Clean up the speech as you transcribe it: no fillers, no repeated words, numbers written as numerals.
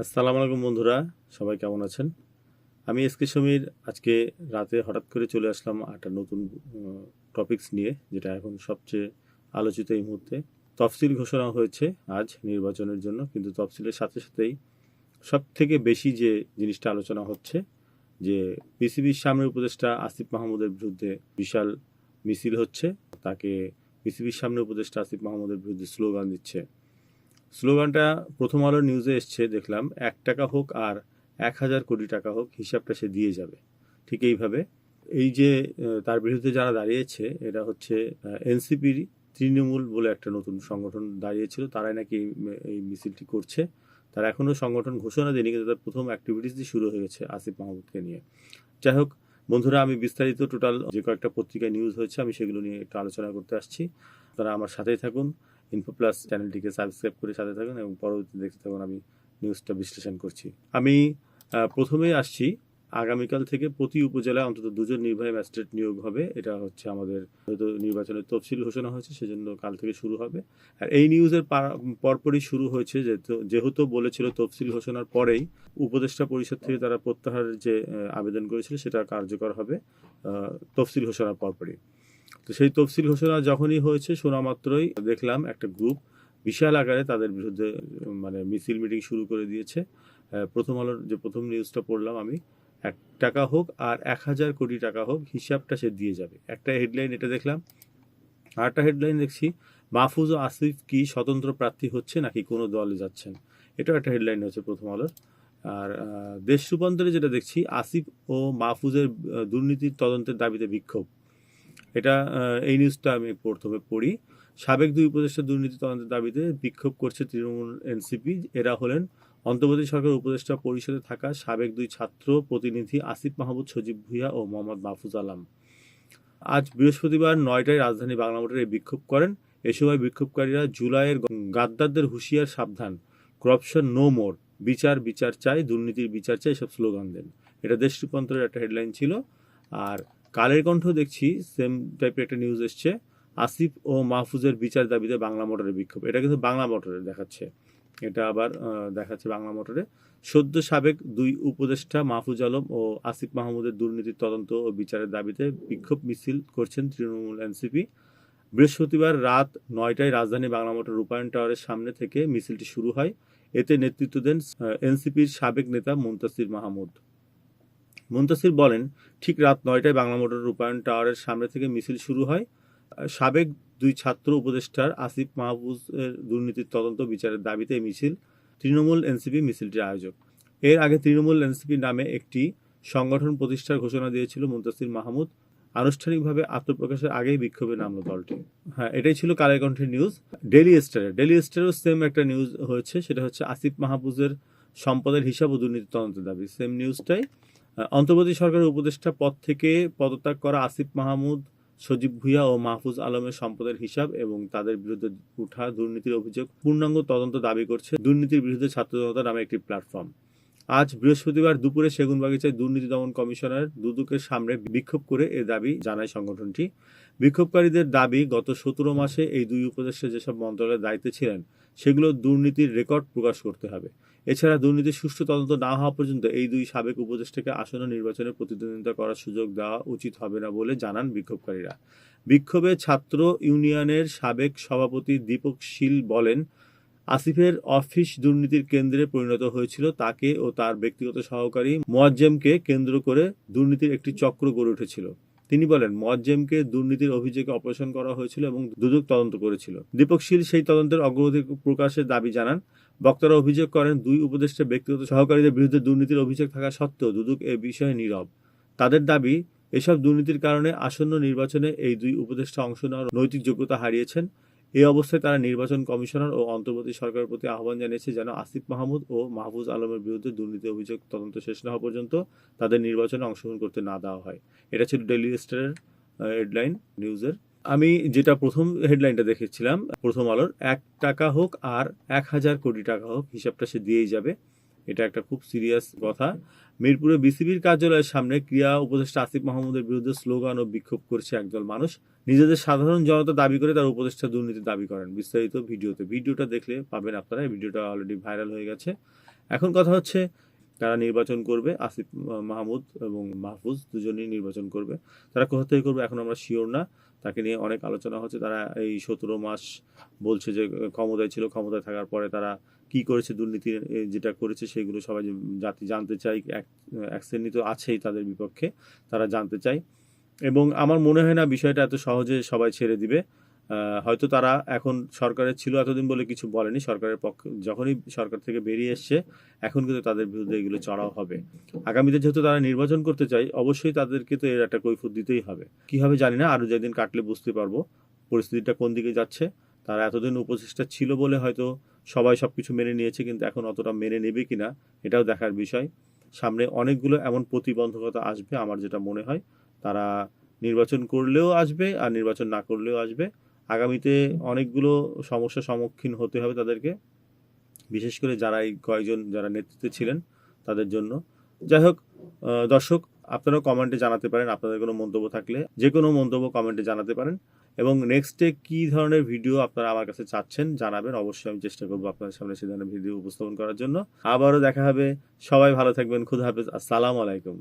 আসসালামু আলাইকুম বন্ধুরা, সবাই কেমন আছেন? আমি এসকে সমীর। আজকে রাতে হঠাৎ করে চলে আসলাম একটা নতুন টপিকস নিয়ে, যেটা এখন সবচেয়ে আলোচিত এই মুহূর্তে। তফসিল ঘোষণা হয়েছে আজ নির্বাচনের জন্য, কিন্তু তফসিলের সাথে সাথেই সব থেকে বেশি যে জিনিসটা আলোচনা হচ্ছে যে পিসিবির সামনের উপদেষ্টা আসিফ মাহমুদের বিরুদ্ধে বিশাল মিছিল হচ্ছে। তাকে পিসিবির সামনের উপদেষ্টা আসিফ মাহমুদের বিরুদ্ধে স্লোগান দিচ্ছে। স্লোগানটা প্রথম আলোর নিউজে এসছে, দেখলাম 1 টাকা হোক আর 1,000 কোটি টাকা হোক, হিসাবটা সে দিয়ে যাবে। ঠিক এইভাবে এই যে তার বিরুদ্ধে যারা দাঁড়িয়েছে, এটা হচ্ছে এনসিপির তৃণমূল বলে একটা নতুন সংগঠন দাঁড়িয়েছিল, তারাই নাকি এই মিছিলটি করছে। তারা এখনও সংগঠন ঘোষণা দেয়নি, কিন্তু তার প্রথম অ্যাক্টিভিটিসই শুরু হয়ে গেছে আসিফ মাহমুদকে নিয়ে। যাই হোক বন্ধুরা, আমি বিস্তারিত টোটাল যে কয়েকটা পত্রিকায় নিউজ হয়েছে আমি সেগুলো নিয়ে একটু আলোচনা করতে আসছি। তারা আমার সাথেই থাকুন, ইনফো প্লাস চ্যানেলটিকে সাবস্ক্রাইব করে সাথে থাকুন এবং পরবর্তী দেখতে থাকুন আমি নিউজটা বিশ্লেষণ করছি। আমি প্রথমেই আসছি, আগামীকাল থেকে প্রতি উপজেলায় অন্তত 2জন নির্বাহী ম্যাজিস্ট্রেট নিয়োগ হবে। এটা হচ্ছে আমাদের হয়তো নির্বাচনের তফসিল ঘোষণা হয়েছে, সেজন্য কাল থেকে শুরু হবে। আর এই নিউজের পরপরই শুরু হয়েছে, যেহেতু বলেছিল তফসিল ঘোষণার পরেই উপদেষ্টা পরিষদ থেকে তারা প্রত্যাহারের যে আবেদন করেছিল সেটা কার্যকর হবে তফসিল ঘোষণার পরপরই। তো সেই তফসিল ঘোষণা যখনই হয়েছে, শোনা মাত্রই দেখলাম একটা গ্রুপ বিশাল আকারে তাদের বিরুদ্ধে মানে মিছিল মিটিং শুরু করে দিয়েছে। প্রথম আলোর যে প্রথম নিউজটা পড়লাম আমি, 1 টাকা হোক আর 1,000 কোটি টাকা হোক, হিসাবটা সে দিয়ে যাবে, একটা হেডলাইন এটা দেখলাম। আর একটা হেডলাইন দেখছি, মাহফুজ ও আসিফ কি স্বতন্ত্র প্রার্থী হচ্ছে নাকি কোনো দলে যাচ্ছেন, এটাও একটা হেডলাইন হচ্ছে প্রথম আলোর। আর দেশ রূপান্তরে যেটা দেখছি, আসিফ ও মাহফুজের দুর্নীতির তদন্তের দাবিতে বিক্ষোভ। এটা এই নিউজটা আমি প্রথমে পড়ি। সাবেক 2 উপদেষ্টা দুর্নীতি তদন্তের দাবিতে বিক্ষোভ করছে তৃণমূল এনসিপি। এরা হলেন অন্তর্বর্তী সরকার উপদেষ্টা পরিষদে থাকা সাবেক 2 ছাত্র প্রতিনিধি আসিফ মাহমুদ, সজীব ভুঁইয়া ও মোহাম্মদ মাহফুজ আলম। আজ বৃহস্পতিবার 9টায় রাজধানী বাংলা মোটরে এই বিক্ষোভ করেন। এ সময় বিক্ষোভকারীরা জুলাইয়ের গাদ্দারদের হুঁশিয়ার, সাবধান, করাপশন নো মোর, বিচার বিচার চাই, দুর্নীতির বিচার চাই, এসব স্লোগান দেন। এটা দেশ রূপান্তরের একটা হেডলাইন ছিল। আর কালের কণ্ঠ দেখছি সেম টাইপের একটা নিউজ এসছে, আসিফ ও মাহফুজের বিচার দাবিতে বাংলা মোটরে বিক্ষোভ। এটা কিন্তু বাংলা মোটরে দেখাচ্ছে, এটা আবার দেখাচ্ছে বাংলা মোটরে। সদ্য সাবেক 2 উপদেষ্টা মাহফুজ আলম ও আসিফ মাহমুদের দুর্নীতির তদন্ত ও বিচারের দাবিতে বিক্ষোভ মিছিল করছেন তৃণমূল এনসিপি। বৃহস্পতিবার রাত 9টায় রাজধানী বাংলা মোটর রূপায়ণ টাওয়ারের সামনে থেকে মিছিলটি শুরু হয়। এতে নেতৃত্ব দেন এনসিপির সাবেক নেতা মুনতাসির মাহমুদ। মুনতাসির বলেন, ঠিক রাত 9টায় বাংলা মোটর রূপায়ণ টাওয়ারের সামনে থেকে মিছিল শুরু হয়। সাবেক 2 ছাত্র উপদেষ্টার আসিফ মাহফুজের দুর্নীতির তদন্ত বিচারের দাবিতে এই মিছিল। তৃণমূল এনসিপি মিছিলটির আয়োজক। এর আগে তৃণমূল এনসিপি নামে একটি সংগঠন প্রতিষ্ঠার ঘোষণা দিয়েছিল মুনতাসির মাহমুদ। আনুষ্ঠানিকভাবে আত্মপ্রকাশের আগেই বিক্ষোভে নামলো দলটি। হ্যাঁ, এটাই ছিল কালের কণ্ঠের নিউজ। ডেলি স্টারেও সেম একটা নিউজ হয়েছে, সেটা হচ্ছে আসিফ মাহফুজের সম্পদের হিসাব ও দুর্নীতি তদন্তের দাবি। সেম নিউজটাই। অন্তর্বর্তী সরকারের উপদেষ্টা পদ থেকে পদত্যাগ করা আসিফ মাহমুদ, সজীব ভুঁইয়া ও মাহফুজ আলমের সম্পদের হিসাব এবং তাদের বিরুদ্ধে উঠা দুর্নীতির অভিযোগ পূর্ণাঙ্গ তদন্ত দাবি করছে দুর্নীতির বিরুদ্ধে ছাত্র জনতা নামে একটি প্ল্যাটফর্ম। আজ বৃহস্পতিবার দুপুরে সেগুনবাগিচায় দুর্নীতি দমন কমিশনার দুদকের সামনে বিক্ষোভ করে এ দাবি জানায় সংগঠনটি। বিক্ষোভকারীদের দাবি, গত 17 মাসে এই 2 উপদেষ্টা যেসব মন্ত্রণালয়ের দায়িত্বে ছিলেন সেগুলো দুর্নীতির রেকর্ড প্রকাশ করতে হবে। এছাড়া দুর্নীতির সুষ্ঠু তদন্ত না হওয়া পর্যন্ত এই 2 সাবেক উপদেষ্টাকে আসন্ন নির্বাচনে প্রতিদ্বন্দ্বিতা করার সুযোগ দেওয়া উচিত হবে না বলে জানান বিক্ষোভকারীরা। বিক্ষোভে ছাত্র ইউনিয়নের সাবেক সভাপতি দীপক শীল বলেন, আসিফের অফিস দুর্নীতির কেন্দ্রে পরিণত হয়েছিল। তাকে ও তার ব্যক্তিগত সহকারী মোয়াজ্জেমকে কেন্দ্র করে দুর্নীতির একটি চক্র গড়ে উঠেছিল। তিনি বলেন, মোয়াজ্জেমকে দুর্নীতির অভিযোগে অপারেশন করা হয়েছিল এবং দুদক তদন্ত করেছিল। দীপক শীল সেই তদন্তের অগ্রগতি প্রকাশের দাবি জানান। বক্তারা অভিযোগ করেন, 2 উপদেষ্টার ব্যক্তিগত সহকারীদের বিরুদ্ধে দুর্নীতির অভিযোগ থাকা সত্ত্বেও দুদক এ বিষয়ে নীরব। তাদের দাবি, এসব দুর্নীতির কারণে আসন্ন নির্বাচনে এই 2 উপদেষ্টা অংশ নেওয়ার নৈতিক যোগ্যতা হারিয়েছেন। এই অবস্থায় তারা নির্বাচন কমিশনার ও অন্তর্বর্তী সরকারের প্রতি আহ্বান জানিয়েছে যেন আসিফ মাহমুদ ও মাহফুজ আলমের বিরুদ্ধে দুর্নীতি অভিযোগ তদন্ত শেষ না হওয়া পর্যন্ত তাদের নির্বাচনে অংশগ্রহণ করতে না দেওয়া হয়। এটা ছিল ডেইলি স্টারের হেডলাইন নিউজের। আমি যেটা প্রথম হেডলাইনটা দেখেছিলাম প্রথম আলোর, 1 টাকা হোক আর 1,000 কোটি টাকা হোক, হিসাবটা সে দিয়েই যাবে। এটা একটা খুব সিরিয়াস কথা। মিরপুরে বিসিবির কার্যালয়ের সামনে ক্রীড়া উপদেষ্টা আসিফ মাহমুদের বিরুদ্ধে স্লোগান ও বিক্ষোভ করছে একদল মানুষ। নিজেদের সাধারণ জনতা দাবি করে তার উপদেষ্টা দুর্নীতি দাবি করেন। বিস্তারিত ভিডিওটা দেখলে পাবেন আপনারা। এই ভিডিওটা অলরেডি ভাইরাল হয়ে গেছে। এখন কথা হচ্ছে কারা নির্বাচন করবে, আসিফ মাহমুদ এবং মাহফুজ দুজনেই নির্বাচন করবে। তারা কোথা থেকে করবে এখন আমরা শিওর না। তাকে নিয়ে অনেক আলোচনা হচ্ছে। তারা এই 17 মাস বলছে যে ক্ষমতায় ছিল, ক্ষমতায় থাকার পরে তারা কি করেছে, দুর্নীতি যেটা করেছে সেগুলো সবাই জাতি জানতে চায়। এক শ্রেণী তো আছেই তাদের বিপক্ষে, তারা জানতে চায়। এবং আমার মনে হয় না বিষয়টা এত সহজে সবাই ছেড়ে দিবে। হয়তো তারা এখন সরকারে ছিল এতদিন বলে কিছু বলেনি, সরকারের পক্ষে যখনই সরকার থেকে বেরিয়ে এসছে এখন কিন্তু তাদের বিরুদ্ধে এগুলো চড়াও হবে। আগামীতে যেহেতু তারা নির্বাচন করতে চায়, অবশ্যই তাদেরকে তো এর একটা কৈফিয়ত দিতেই হবে। কি হবে জানি না, আরও যেদিন কাটলে বুঝতে পারবো পরিস্থিতিটা কোন দিকে যাচ্ছে। তারা এতদিন উপদেষ্টা ছিল বলে হয়তো সবাই সবকিছু মেনে নিয়েছে, কিন্তু এখন অতটা মেনে নেবে কিনা এটাও দেখার বিষয়। সামনে অনেকগুলো এমন প্রতিবন্ধকতা আসবে, আমার যেটা মনে হয় তারা নির্বাচন করলেও আসবে আর নির্বাচন না করলেও আসবে। আগামীতে অনেকগুলো সমস্যার সম্মুখীন হতে হবে তাদেরকে, বিশেষ করে যারা এই কয়েকজন যারা নেতৃত্বে ছিলেন তাদের জন্য। যাই হোক, দর্শক আপনারাও কমেন্টে জানাতে পারেন আপনাদের কোনো মন্তব্য থাকলে, যে কোনো মন্তব্য কমেন্টে জানাতে পারেন। এবং নেক্সটে কী ধরনের ভিডিও আপনারা আমার কাছে চাচ্ছেন জানাবেন, অবশ্যই আমি চেষ্টা করবো আপনাদের সামনে সে ধরনের ভিডিও উপস্থাপন করার জন্য। আবারও দেখা হবে, সবাই ভালো থাকবেন, খুদা হাফেজ, আসসালামু আলাইকুম।